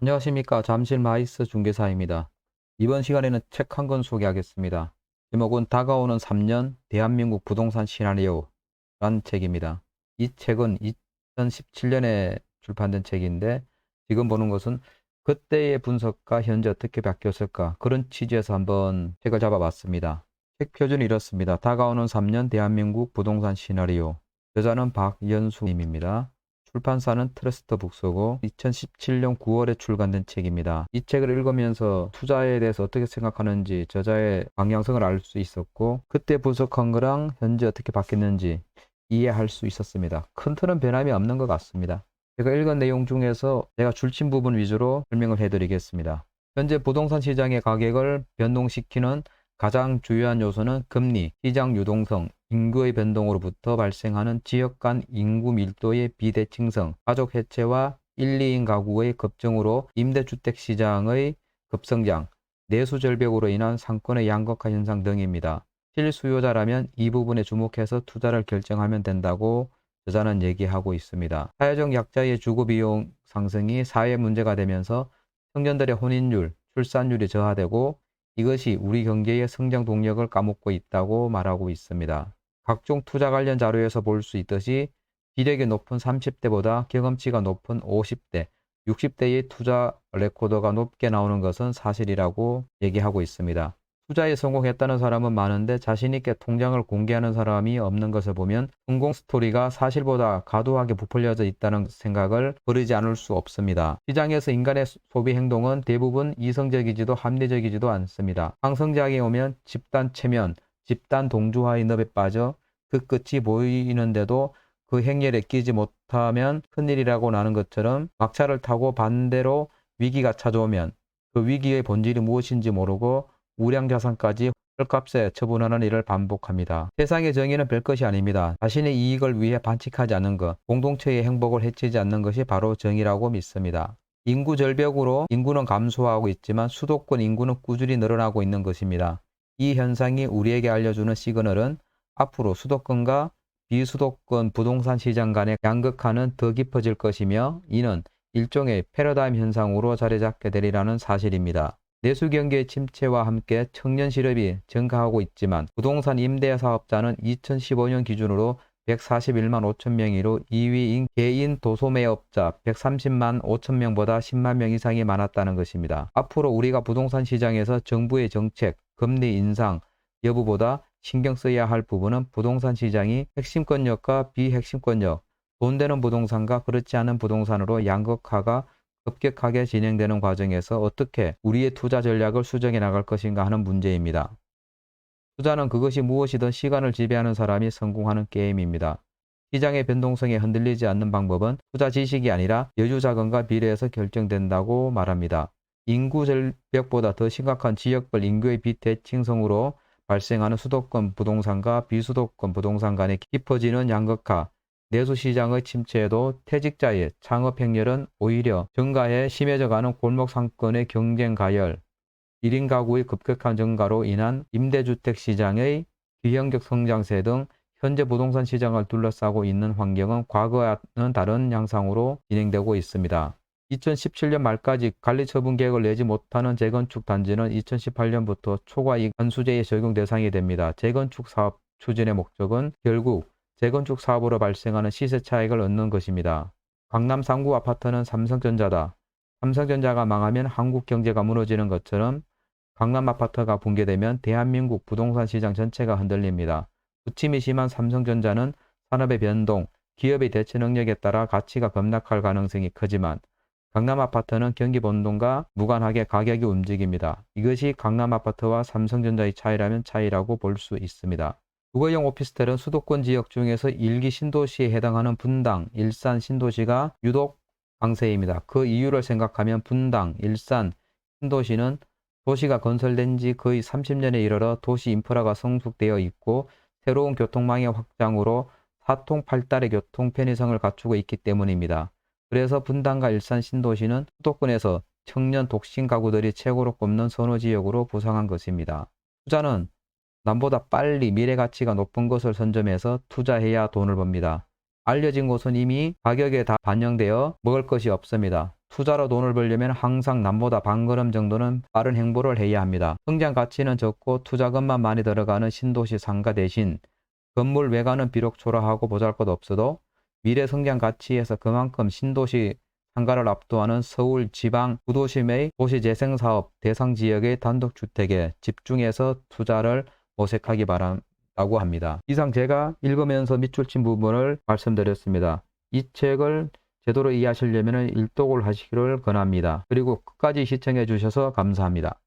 안녕하십니까. 잠실 마이스 중개사입니다. 이번 시간에는 책 한 권 소개하겠습니다. 제목은 다가오는 3년 대한민국 부동산 시나리오란 책입니다. 이 책은 2017년에 출판된 책인데 지금 보는 것은 그때의 분석과 현재 어떻게 바뀌었을까 그런 취지에서 한번 책을 잡아봤습니다. 책 표준이 이렇습니다. 다가오는 3년 대한민국 부동산 시나리오. 저자는 박연수님입니다. 출판사는 트러스트 북스고 2017년 9월에 출간된 책입니다. 이 책을 읽으면서 투자에 대해서 어떻게 생각하는지 저자의 방향성을 알 수 있었고 그때 분석한 거랑 현재 어떻게 바뀌었는지 이해할 수 있었습니다. 큰 틀은 변함이 없는 것 같습니다. 제가 읽은 내용 중에서 제가 줄친 부분 위주로 설명을 해드리겠습니다. 현재 부동산 시장의 가격을 변동시키는 가장 주요한 요소는 금리, 시장 유동성, 인구의 변동으로부터 발생하는 지역 간 인구 밀도의 비대칭성, 가족 해체와 1, 2인 가구의 급증으로 임대주택 시장의 급성장, 내수 절벽으로 인한 상권의 양극화 현상 등입니다. 실수요자라면 이 부분에 주목해서 투자를 결정하면 된다고 저자는 얘기하고 있습니다. 사회적 약자의 주거비용 상승이 사회 문제가 되면서 청년들의 혼인율, 출산율이 저하되고 이것이 우리 경제의 성장 동력을 까먹고 있다고 말하고 있습니다. 각종 투자 관련 자료에서 볼 수 있듯이 기력이 높은 30대보다 경험치가 높은 50대, 60대의 투자 레코더가 높게 나오는 것은 사실이라고 얘기하고 있습니다. 투자에 성공했다는 사람은 많은데 자신있게 통장을 공개하는 사람이 없는 것을 보면 성공 스토리가 사실보다 과도하게 부풀려져 있다는 생각을 버리지 않을 수 없습니다. 시장에서 인간의 소비 행동은 대부분 이성적이지도 합리적이지도 않습니다. 상승장이 오면 집단 체면, 집단 동조화의 늪에 빠져 그 끝이 보이는데도 그 행렬에 끼지 못하면 큰일이라고 나는 것처럼 막차를 타고 반대로 위기가 찾아오면 그 위기의 본질이 무엇인지 모르고 우량자산까지 헐값에 처분하는 일을 반복합니다. 세상의 정의는 별것이 아닙니다. 자신의 이익을 위해 반칙하지 않는 것, 공동체의 행복을 해치지 않는 것이 바로 정의라고 믿습니다. 인구 절벽으로 인구는 감소하고 있지만 수도권 인구는 꾸준히 늘어나고 있는 것입니다. 이 현상이 우리에게 알려주는 시그널은 앞으로 수도권과 비수도권 부동산 시장 간의 양극화는 더 깊어질 것이며 이는 일종의 패러다임 현상으로 자리 잡게 되리라는 사실입니다. 내수 경기의 침체와 함께 청년 실업이 증가하고 있지만 부동산 임대 사업자는 2015년 기준으로 141만 5천 명이로 2위인 개인 도소매업자 130만 5천 명보다 10만 명 이상이 많았다는 것입니다. 앞으로 우리가 부동산 시장에서 정부의 정책, 금리 인상 여부보다 신경 써야 할 부분은 부동산 시장이 핵심권역과 비핵심권역, 돈 되는 부동산과 그렇지 않은 부동산으로 양극화가 급격하게 진행되는 과정에서 어떻게 우리의 투자 전략을 수정해 나갈 것인가 하는 문제입니다. 투자는 그것이 무엇이든 시간을 지배하는 사람이 성공하는 게임입니다. 시장의 변동성에 흔들리지 않는 방법은 투자 지식이 아니라 여유자금과 비례해서 결정된다고 말합니다. 인구 절벽보다 더 심각한 지역별 인구의 비대칭성으로 발생하는 수도권 부동산과 비수도권 부동산 간의 깊어지는 양극화, 내수시장의 침체에도 퇴직자의 창업 행렬은 오히려 증가해 심해져가는 골목 상권의 경쟁 가열, 1인 가구의 급격한 증가로 인한 임대주택 시장의 비현격 성장세 등 현재 부동산 시장을 둘러싸고 있는 환경은 과거와는 다른 양상으로 진행되고 있습니다. 2017년 말까지 관리처분 계획을 내지 못하는 재건축 단지는 2018년부터 초과이익 환수제의 적용 대상이 됩니다. 재건축 사업 추진의 목적은 결국 재건축 사업으로 발생하는 시세 차익을 얻는 것입니다. 강남 상구 아파트는 삼성전자다. 삼성전자가 망하면 한국 경제가 무너지는 것처럼 강남 아파트가 붕괴되면 대한민국 부동산 시장 전체가 흔들립니다. 부침이 심한 삼성전자는 산업의 변동, 기업의 대처 능력에 따라 가치가 급락할 가능성이 크지만 강남 아파트는 경기 변동과 무관하게 가격이 움직입니다. 이것이 강남 아파트와 삼성전자의 차이라면 차이라고 볼 수 있습니다. 주거용 오피스텔은 수도권 지역 중에서 1기 신도시에 해당하는 분당, 일산 신도시가 유독 강세입니다. 그 이유를 생각하면 분당, 일산 신도시는 도시가 건설된 지 거의 30년에 이르러 도시 인프라가 성숙되어 있고 새로운 교통망의 확장으로 사통팔달의 교통 편의성을 갖추고 있기 때문입니다. 그래서 분당과 일산 신도시는 수도권에서 청년 독신 가구들이 최고로 꼽는 선호 지역으로 부상한 것입니다. 투자는 남보다 빨리 미래 가치가 높은 것을 선점해서 투자해야 돈을 법니다. 알려진 곳은 이미 가격에 다 반영되어 먹을 것이 없습니다. 투자로 돈을 벌려면 항상 남보다 반걸음 정도는 빠른 행보를 해야 합니다. 성장 가치는 적고 투자금만 많이 들어가는 신도시 상가 대신 건물 외관은 비록 초라하고 보잘것없어도 미래 성장 가치에서 그만큼 신도시 상가를 압도하는 서울 지방 구도심의 도시재생사업 대상 지역의 단독주택에 집중해서 투자를 모색하기 바란다고 합니다. 이상 제가 읽으면서 밑줄 친 부분을 말씀드렸습니다. 이 책을 제대로 이해하시려면 일독을 하시기를 권합니다. 그리고 끝까지 시청해 주셔서 감사합니다.